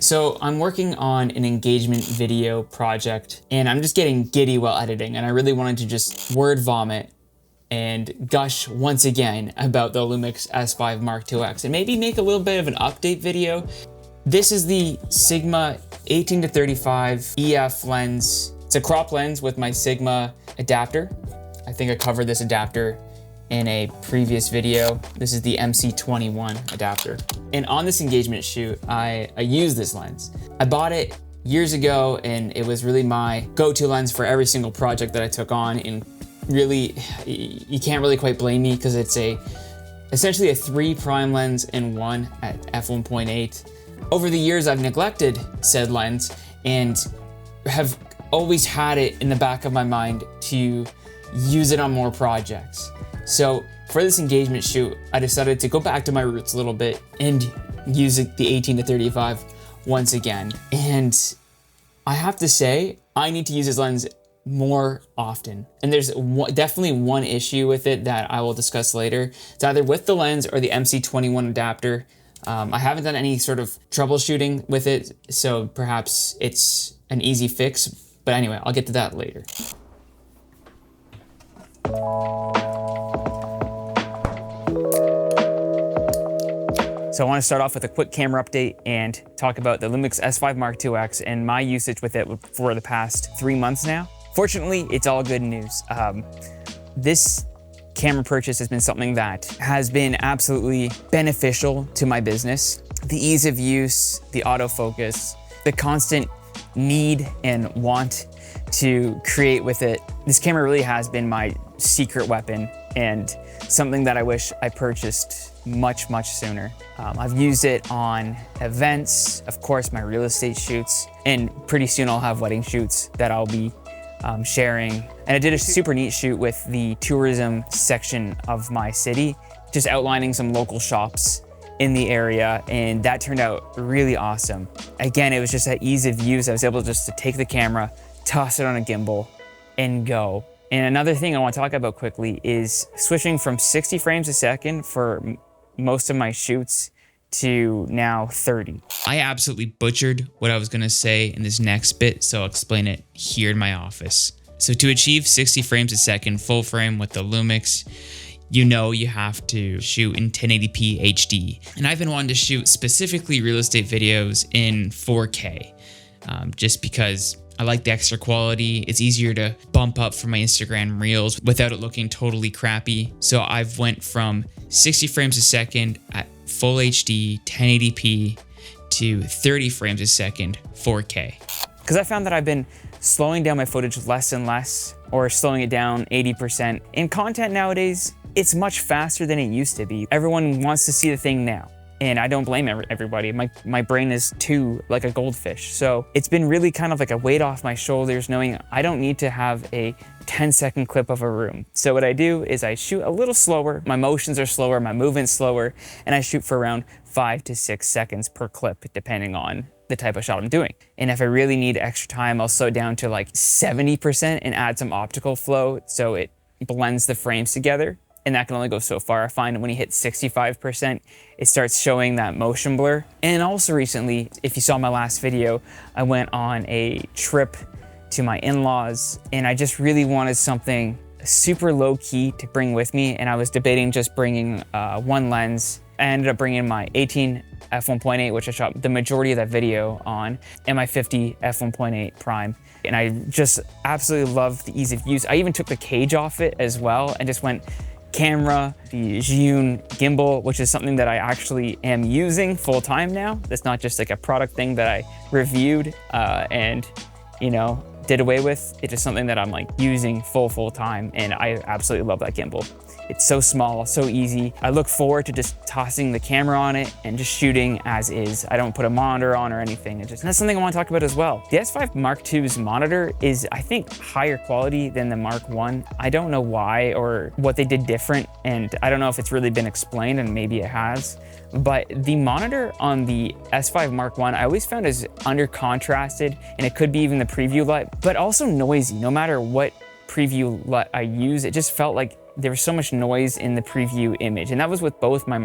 So I'm working on an engagement video project and I'm just getting giddy while editing, and I really wanted to just word vomit and gush once again about the Lumix S9 Mark IIX and maybe make a little bit of an update video. This is the Sigma 18-35 EF lens. It's a crop lens with my Sigma adapter. I think I covered this adapter in a previous video. This is the MC21 adapter. And on this engagement shoot, I used this lens. I bought it years ago and it was really my go-to lens for every single project that I took on. And really, you can't really quite blame me because it's essentially a 3 prime lens in one at f1.8. Over the years, I've neglected said lens and have always had it in the back of my mind to use it on more projects. So for this engagement shoot, I decided to go back to my roots a little bit and use the 18-35 once again. And I have to say, I need to use this lens more often. And there's definitely one issue with it that I will discuss later. It's either with the lens or the MC21 adapter. I haven't done any sort of troubleshooting with it, so perhaps it's an easy fix. But anyway, I'll get to that later. So I want to start off with a quick camera update and talk about the Lumix S9 Mark IIX and my usage with it for the past 3 months now. Fortunately, it's all good news. This camera purchase has been something that has been absolutely beneficial to my business. The ease of use, the autofocus, the constant need and want to create with it. This camera really has been my secret weapon and something that I wish I purchased much sooner. I've used it on events, of course, my real estate shoots, and pretty soon I'll have wedding shoots that I'll be sharing. And I did a super neat shoot with the tourism section of my city, just outlining some local shops in the area, and that turned out really awesome. Again, it was just that ease of use. I was able just to take the camera, toss it on a gimbal, and go. And another thing I want to talk about quickly is switching from 60 frames a second for most of my shoots to now 30. I absolutely butchered what I was gonna say in this next bit, so I'll explain it here in my office. So to achieve 60 frames a second full frame with the Lumix, you know you have to shoot in 1080p HD. And I've been wanting to shoot specifically real estate videos in 4K, just because I like the extra quality. It's easier to bump up for my Instagram reels without it looking totally crappy. So I've went from 60 frames a second at full HD 1080p to 30 frames a second 4K. Because I found that I've been slowing down my footage less and less, or slowing it down 80%. In content nowadays, it's much faster than it used to be. Everyone wants to see the thing now. And I don't blame everybody. My brain is too like a goldfish. So it's been really kind of like a weight off my shoulders knowing I don't need to have a 10-second clip of a room. So what I do is I shoot a little slower, my motions are slower, my movement's slower, and I shoot for around 5 to 6 seconds per clip, depending on the type of shot I'm doing. And if I really need extra time, I'll slow it down to like 70% and add some optical flow so it blends the frames together. And that can only go so far. I find when you hit 65%, it starts showing that motion blur. And also recently, if you saw my last video, I went on a trip to my in-laws and I just really wanted something super low key to bring with me. And I was debating just bringing one lens. I ended up bringing my 18 f1.8, which I shot the majority of that video on, and my 50 f1.8 prime. And I just absolutely love the ease of use. I even took the cage off it as well and just went camera, the Zhiyun gimbal, which is something that I actually am using full time now. That's not just like a product thing that I reviewed and, you know, did away with. It's just something that I'm like using full time, and I absolutely love that gimbal. It's so small, so easy. I look forward to just tossing the camera on it and just shooting as is. I don't put a monitor on or anything. And that's something I want to talk about as well. The S9 Mark II's monitor is, I think, higher quality than the Mark I. I don't know why or what they did different, and I don't know if it's really been explained, and maybe it has. But the monitor on the S9 Mark I always found as under contrasted, and it could be even the preview light, but also noisy. No matter what preview light I use, it just felt like there was so much noise in the preview image. And that was with both my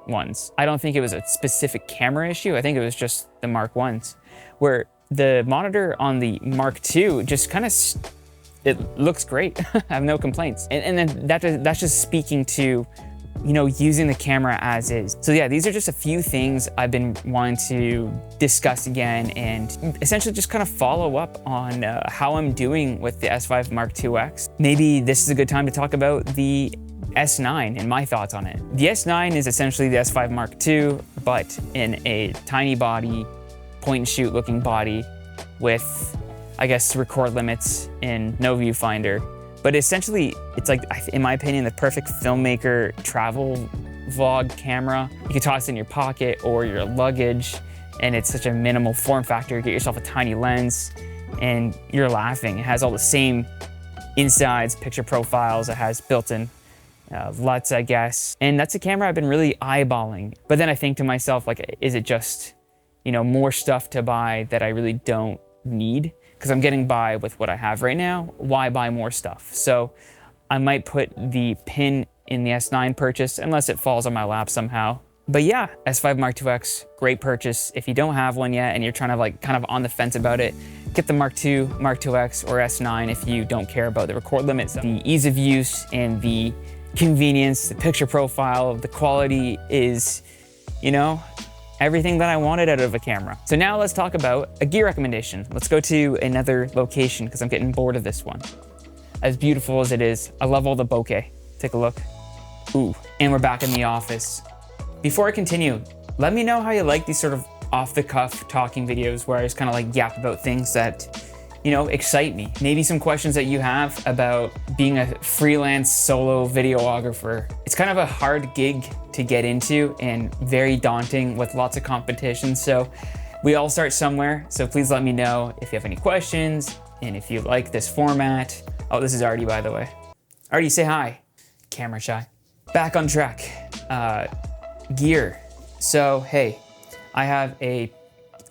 ones. I don't think it was a specific camera issue. I think it was just the Mark 1s, where the monitor on the Mark II just kind of, it looks great. I have no complaints. And then that's just speaking to, you know, using the camera as is. So yeah, these are just a few things I've been wanting to discuss again and essentially just kind of follow up on how I'm doing with the S5 Mark IIX. Maybe this is a good time to talk about the S9 and my thoughts on it. The S9 is essentially the S5 Mark II, but in a tiny body, point and shoot looking body with, I guess, record limits and no viewfinder. But essentially, it's like, in my opinion, the perfect filmmaker travel vlog camera. You can toss it in your pocket or your luggage, and it's such a minimal form factor. You get yourself a tiny lens, and you're laughing. It has all the same insides, picture profiles. It has built-in LUTs, I guess. And that's a camera I've been really eyeballing. But then I think to myself, like, is it just, you know, more stuff to buy that I really don't need? Because I'm getting by with what I have right now. Why buy more stuff? So I might put the pin in the S9 purchase unless it falls on my lap somehow. But yeah, S5 Mark IIX, great purchase. If you don't have one yet and you're trying to like kind of on the fence about it, get the Mark II, Mark IIX, or S9 if you don't care about the record limits. The ease of use and the convenience, the picture profile, the quality is, you know, everything that I wanted out of a camera. So now let's talk about a gear recommendation. Let's go to another location because I'm getting bored of this one. As beautiful as it is, I love all the bokeh. Take a look. Ooh, and we're back in the office. Before I continue, let me know how you like these sort of off the cuff talking videos where I just kind of like yap about things that, you know, excite me. Maybe some questions that you have about being a freelance solo videographer. It's kind of a hard gig to get into and very daunting with lots of competition. So we all start somewhere. So please let me know if you have any questions and if you like this format. Oh, this is Artie, by the way. Artie, say hi. Camera shy. Back on track. Gear. So, hey, I have a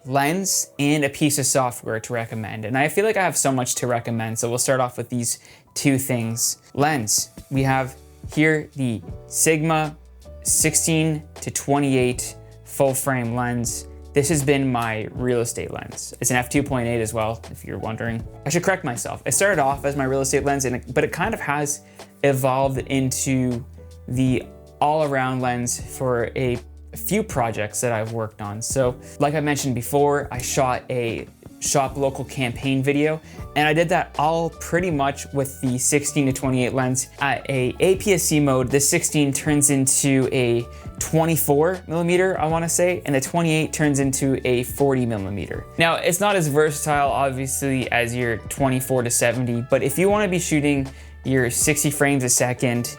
lens and a piece of software to recommend. And I feel like I have so much to recommend. So we'll start off with these two things. Lens. We have here the Sigma 16 to 28 full frame lens. This has been my real estate lens. It's an f2.8 as well, if you're wondering. I should correct myself. It started off as my real estate lens, but it kind of has evolved into the all-around lens for a few projects that I've worked on. So like I mentioned before, I shot a shop local campaign video, and I did that all pretty much with the 16 to 28 lens. At a APS-C mode, the 16 turns into a 24 millimeter, I wanna say, and the 28 turns into a 40 millimeter. Now, it's not as versatile, obviously, as your 24 to 70, but if you wanna be shooting your 60 frames a second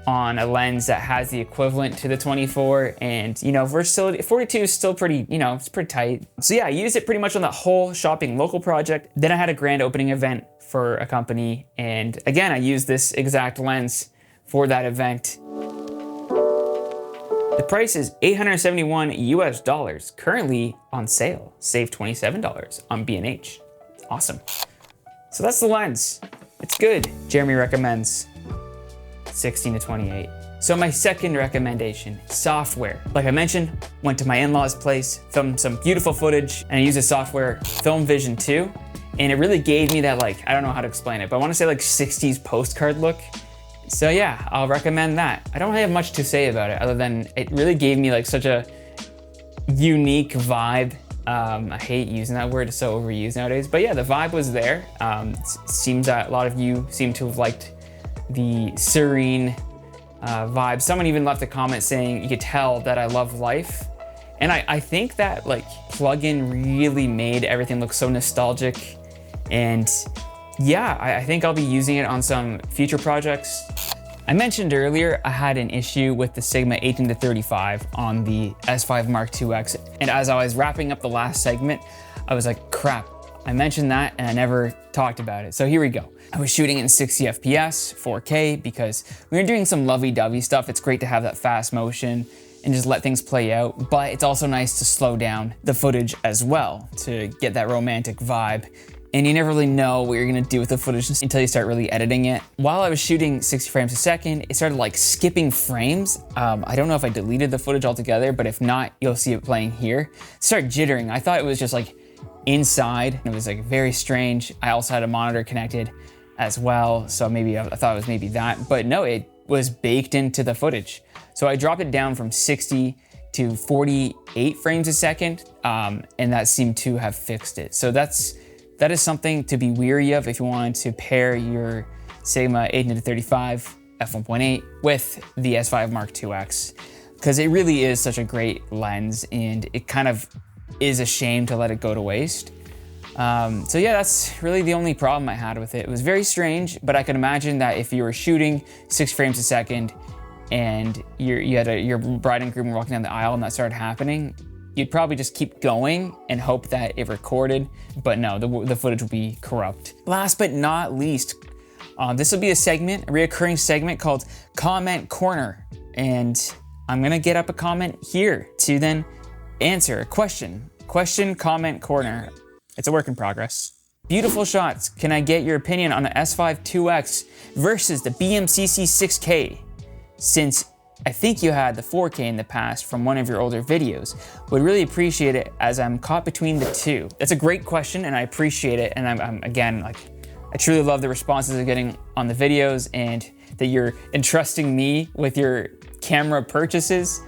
on a lens that has the equivalent to the 24 and, you know, versatility, 42 is still pretty, you know, it's pretty tight. So yeah, I used it pretty much on that whole shopping local project. Then I had a grand opening event for a company. And again, I used this exact lens for that event. The price is $871 US, currently on sale. Save $27 on B&H. Awesome. So that's the lens. It's good. Jeremy recommends 16 to 28. So my second recommendation, software. Like I mentioned, went to my in-laws' place, filmed some beautiful footage, and I used the software Film Vision 2. And it really gave me that, like, I don't know how to explain it, but I wanna say like 60s postcard look. So yeah, I'll recommend that. I don't really have much to say about it other than it really gave me like such a unique vibe. I hate using that word, it's so overused nowadays, but yeah, the vibe was there. It seems that a lot of you seem to have liked the serene vibe. Someone even left a comment saying you could tell that I love life. And I think that like plugin really made everything look so nostalgic. And yeah, I think I'll be using it on some future projects. I mentioned earlier I had an issue with the Sigma 18 to 35 on the S5 Mark IIX. And as I was wrapping up the last segment, I was like, crap, I mentioned that and I never talked about it. So here we go. I was shooting in 60 FPS, 4K, because we were doing some lovey-dovey stuff. It's great to have that fast motion and just let things play out, but it's also nice to slow down the footage as well to get that romantic vibe and you never really know what you're gonna do with the footage until you start really editing it. While I was shooting 60 frames a second, it started like skipping frames. I don't know if I deleted the footage altogether, but if not, you'll see it playing here. It started jittering. I thought it was just like inside. It was like very strange. I also had a monitor connected as well, so maybe I thought it was maybe that, but no, it was baked into the footage. So I dropped it down from 60 to 48 frames a second, and that seemed to have fixed it. So that is something to be weary of if you wanted to pair your Sigma 8-35 f1.8 with the S5 Mark IIX, because it really is such a great lens, and it kind of is a shame to let it go to waste. So yeah, that's really the only problem I had with it. It was very strange, but I can imagine that if you were shooting 6 frames a second and you had your bride and groom were walking down the aisle and that started happening, you'd probably just keep going and hope that it recorded, but no, the footage would be corrupt. Last but not least, this will be a reoccurring segment called Comment Corner. And I'm gonna get up a comment here to then answer a question. Comment corner. It's a work in progress. Beautiful shots. Can I get your opinion on the S5 IIX versus the BMCC 6K? Since I think you had the 4K in the past from one of your older videos, would really appreciate it as I'm caught between the two. That's a great question and I appreciate it. And I'm again, like, I truly love the responses I'm getting on the videos and that you're entrusting me with your camera purchases.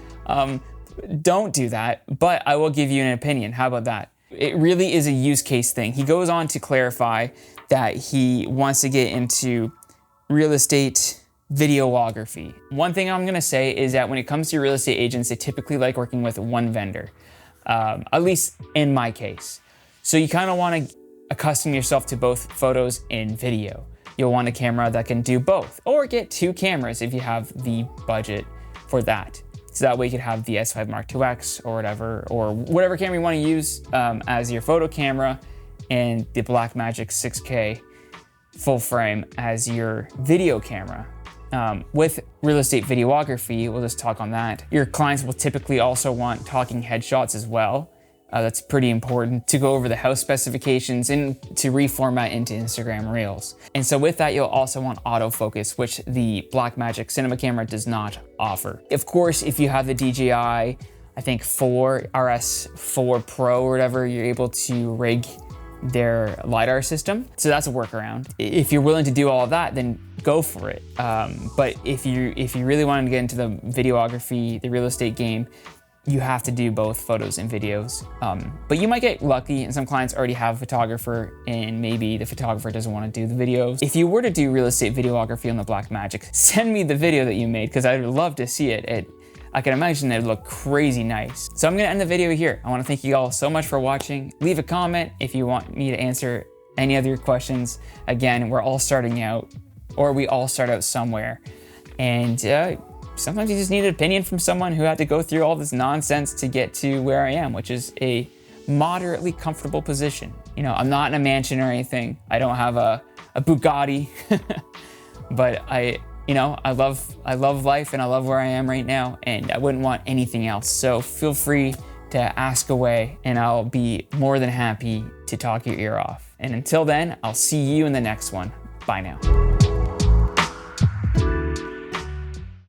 Don't do that, but I will give you an opinion. How about that? It really is a use case thing. He goes on to clarify that he wants to get into real estate videography. One thing I'm gonna say is that when it comes to real estate agents, they typically like working with one vendor, at least in my case. So you kind of want to accustom yourself to both photos and video. You'll want a camera that can do both, or get 2 cameras if you have the budget for that. So that way you could have the S5 Mark IIX or whatever camera you want to use as your photo camera, and the Blackmagic 6K full frame as your video camera. With real estate videography, we'll just talk on that. Your clients will typically also want talking headshots as well. That's pretty important to go over the house specifications and to reformat into Instagram Reels. And so with that, you'll also want autofocus, which the Blackmagic cinema camera does not offer. Of course, if you have the DJI, I think RS4 Pro or whatever, you're able to rig their LiDAR system. So that's a workaround. If you're willing to do all of that, then go for it. But if you really want to get into the videography, the real estate game, you have to do both photos and videos. But you might get lucky and some clients already have a photographer and maybe the photographer doesn't want to do the videos. If you were to do real estate videography on the Blackmagic, send me the video that you made because I'd love to see it. I can imagine it'd look crazy nice. So I'm gonna end the video here. I wanna thank you all so much for watching. Leave a comment if you want me to answer any other questions. Again, we're all starting out, or we all start out somewhere. And sometimes you just need an opinion from someone who had to go through all this nonsense to get to where I am, which is a moderately comfortable position. You know, I'm not in a mansion or anything. I don't have a Bugatti, but I love life and I love where I am right now, and I wouldn't want anything else. So feel free to ask away and I'll be more than happy to talk your ear off. And until then, I'll see you in the next one. Bye now.